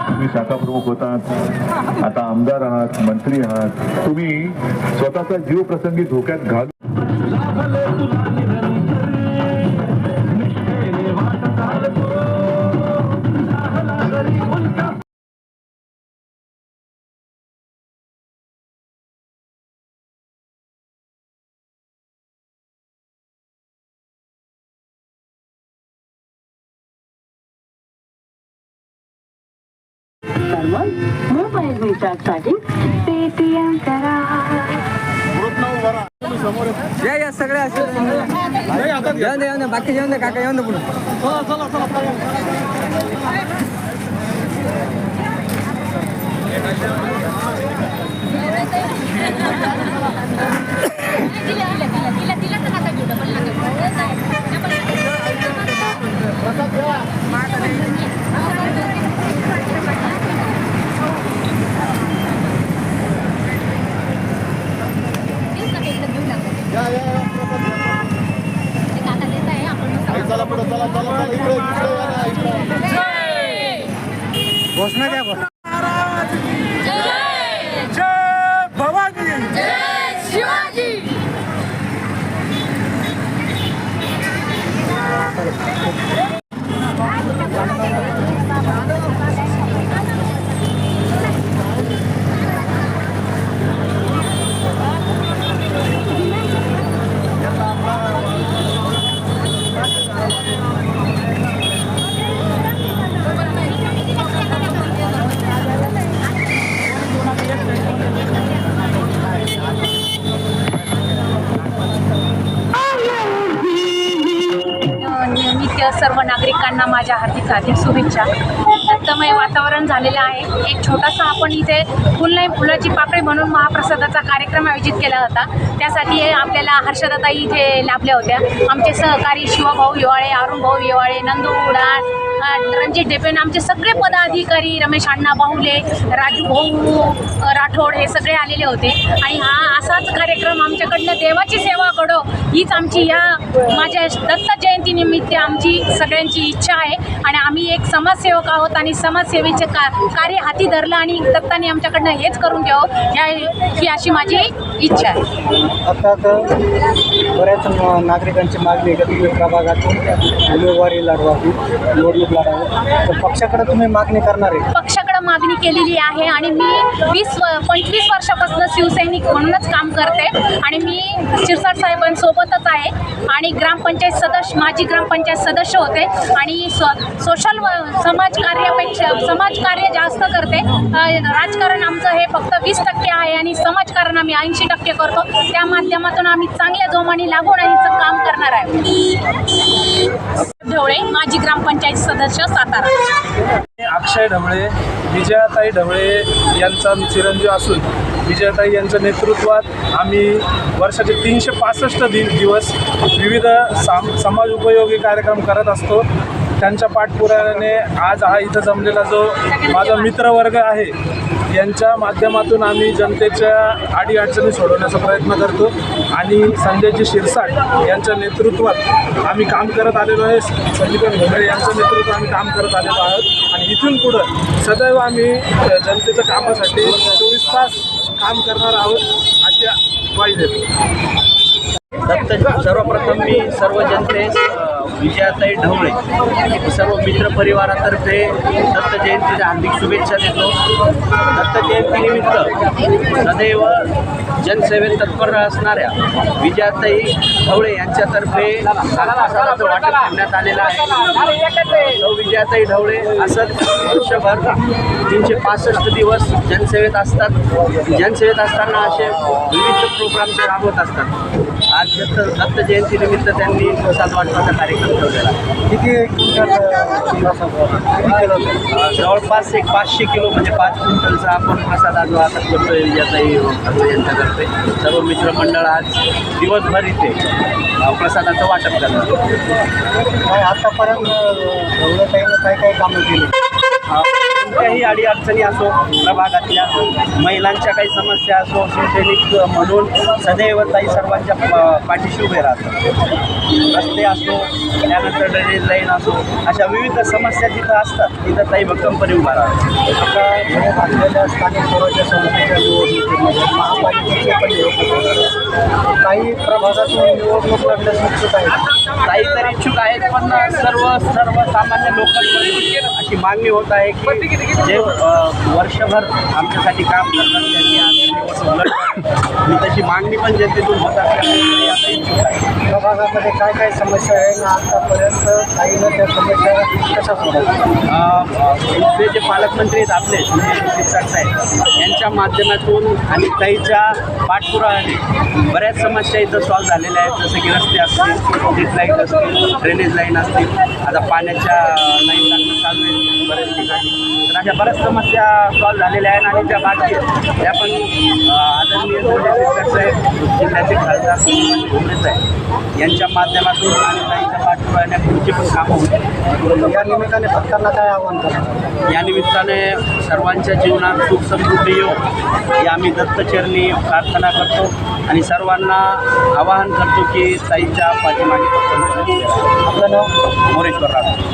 तुम्ही शाखा प्रमुख होतात, आता आमदार आहात, मंत्री आहात, तुम्ही स्वतःचा जीव प्रसंगी धोक्यात घालून मोबाईल रिचार्जसाठी पेटीएम करा. या सगळे येऊन बाकी येऊन काका येऊन पुढे घोषणा द्या. जय भवानी, जय शिवाजी. सर्व नागरिकांना माझ्या हार्दिक शुभेच्छा. दत्तमय वातावरण झालेलं आहे. एक छोटासा आपण इथे फुलाची पाकळी म्हणून महाप्रसादाचा कार्यक्रम आयोजित केला होता. त्यासाठी आपल्याला हर्षदाताई इथे लाभल्या होत्या. आमचे सहकारी शिवभाऊ विवाळे, अरुण भाऊ विवाळे, नंदू उडाण, रणजित डेपेन, आमचे सगळे पदाधिकारी, रमेश अण्णा बाहुले, राजू भाऊ राठोड हे सगळे आलेले होते. आणि हा असाच कार्यक्रम आमच्याकडनं देवाची सेवा घडो हीच आमची या माझ्या दत्त जयंतीनिमित्त आमची सगळ्यांची इच्छा आहे. आणि आम्ही एक समाजसेवक आहोत आणि समाजसेवेचे कार्य हाती धरलं आणि दत्ताने आमच्याकडनं हेच करून घ्यावं ही अशी माझी इच्छा आहे. आता बऱ्याच नागरिकांची मागणी आहे की प्रभागातून उमेदवारी लढवावी, निवडणूक लढवावी, तर पक्षाकडे तुम्ही मागणी करणार आहे? पक्षाकडे मागणी केलेली आहे आणि मी 25 वर्षापासून शिवसैनिक म्हणूनच काम करते आणि मी शिरसाट साहेबांसोबतच आहे आणि ग्रामपंचायत सदस्य, माजी ग्रामपंचायत सदस्य होते आणि सोशल समाजकार्यापेक्षा समाजकार्य जास्त करते. राजकारण आमचं हे फक्त 20% आहे आणि समाजकारण आम्ही 80% करतो. त्या माध्यमातून आम्ही चांगल्या जोमाने लागून आणि काम करणार आहे. ढवळे, माजी ग्रामपंचायत सदस्य, सातारा. अक्षय ढवळे, विजयाताई ढवळे यांचा मी चिरंजीव असून विजयाताई यांच्या नेतृत्वात आम्ही वर्षाचे 365 दिवस विविध समाज उपयोगी कार्यक्रम करत असतो. त्यांच्या पाठपुराव्याने आज हा इथं जमलेला जो माझा मित्रवर्ग आहे यांच्या माध्यमातून आम्ही जनतेच्या अडीअडचणी सोडवण्याचा प्रयत्न करतो आणि संजयजी शिरसाट यांच्या नेतृत्वात आम्ही काम करत आलेलो आहे. संजीवन घोगळे यांचं नेतृत्व आम्ही काम करत आलेलो आहोत आणि इथून पुढं सदैव आम्ही जनतेच्या कामासाठी 24 तास काम करणार आहोत अशा ग्वाही देतो. सर्वप्रथम मी सर्व जनतेस विजयाताई ढवळे सर्व मित्रपरिवारातर्फे दत्त जयंतीच्या हार्दिक शुभेच्छा देतो. दत्त जयंतीनिमित्त सदैव जनसेवेत तत्पर असणाऱ्या विजयाताई ढवळे यांच्यातर्फे प्रसादाचं वाटप करण्यात आलेलं आहे. सौ विजयाताई ढवळे असंच वर्षभर 365 दिवस जनसेवेत असतात. जनसेवेत असताना असे विविध प्रोग्राम ते राबवत असतात. आज दत्त जयंतीनिमित्त त्यांनी प्रसाद वाटपाचा कार्यक्रम ठेवलेला आहे. किती क्विंटल प्रसाद किती केलं होतं? जवळपास एक 500 किलो म्हणजे 5 क्विंटलचा आपण प्रसाद आज वाटप करतोय विजयाताई ढवळे यांच्यातर्फे. सर्व मित्रमंडळ आज दिवसभर इथे प्रसादाचं वाटप करणार. काय आतापर्यंत ढवळेताईनं काय काय कामं केली? कोणत्याही अडीअडचणी असो, प्रभागातल्या महिलांच्या काही समस्या असो, शिवसैनिक म्हणून सदैव ताई सर्वांच्या पाठीशी उभे राहतात. रस्ते असो, त्यानंतर ड्रेनेज लाईन असो, अशा विविध समस्या जिथं असतात तिथं ताई भक्कमपणे उभा राहतात. आता पुढे घातलेल्या स्थानिक स्वराज्य संस्थेच्या निवडणुकीमध्ये महापालिकेचे पण निवडणूक काही प्रभागातून निवडणूक लढण्यास इच्छुक आहेत. काही तर इच्छुक आहेत, पण सर्वसामान्य लोकांमध्ये अशी मागणी होत आहे की जे वर्षभर आमच्यासाठी काम करतात त्यांनी आज निवडणूक लढवावी. आणि तशी मागणी पण जनतेतून होत असल्यामुळे आता इच्छुक आहे. प्रभागामध्ये काय काय समस्या आहे ना आतापर्यंत ताईनं त्या समस्या कशा सोडवल्या? इथले जे पालकमंत्री आहेत आपले शिक्षक साहेब यांच्या माध्यमातून आणि ताईच्या पाठपुरावाने बऱ्याच समस्या इथं सॉल्व्ह झालेल्या आहेत. जसं की रस्ते असतील, स्ट्रीट लाईट असतील, ड्रेनेज लाईन असतील, आता पाण्याच्या लाईन टाकणं चालू आहे बऱ्याच ठिकाणी. तर अशा बऱ्याच समस्या सॉल्व्ह झालेल्या आहेत आणि त्या बाकी आहेत त्या पण आदरणीय शिक्षक साहेब जिल्ह्याचे खासदार घुमरे साहेब यांच्या माध्यमातून आणि ताईच्या पाठपुरावाने पुढची पण कामं होती. या निमित्ताने भक्तांना काय आव्हान करणार? या निमित्ताने सर्वांच्या जीवनात सुख समृद्धी येऊ ही आम्ही दत्तचरणी प्रार्थना करतो आणि सर्वांना आवाहन करतो की ताईच्या पाठीमागे आपलं नाव? मोरेश्वर राहतो.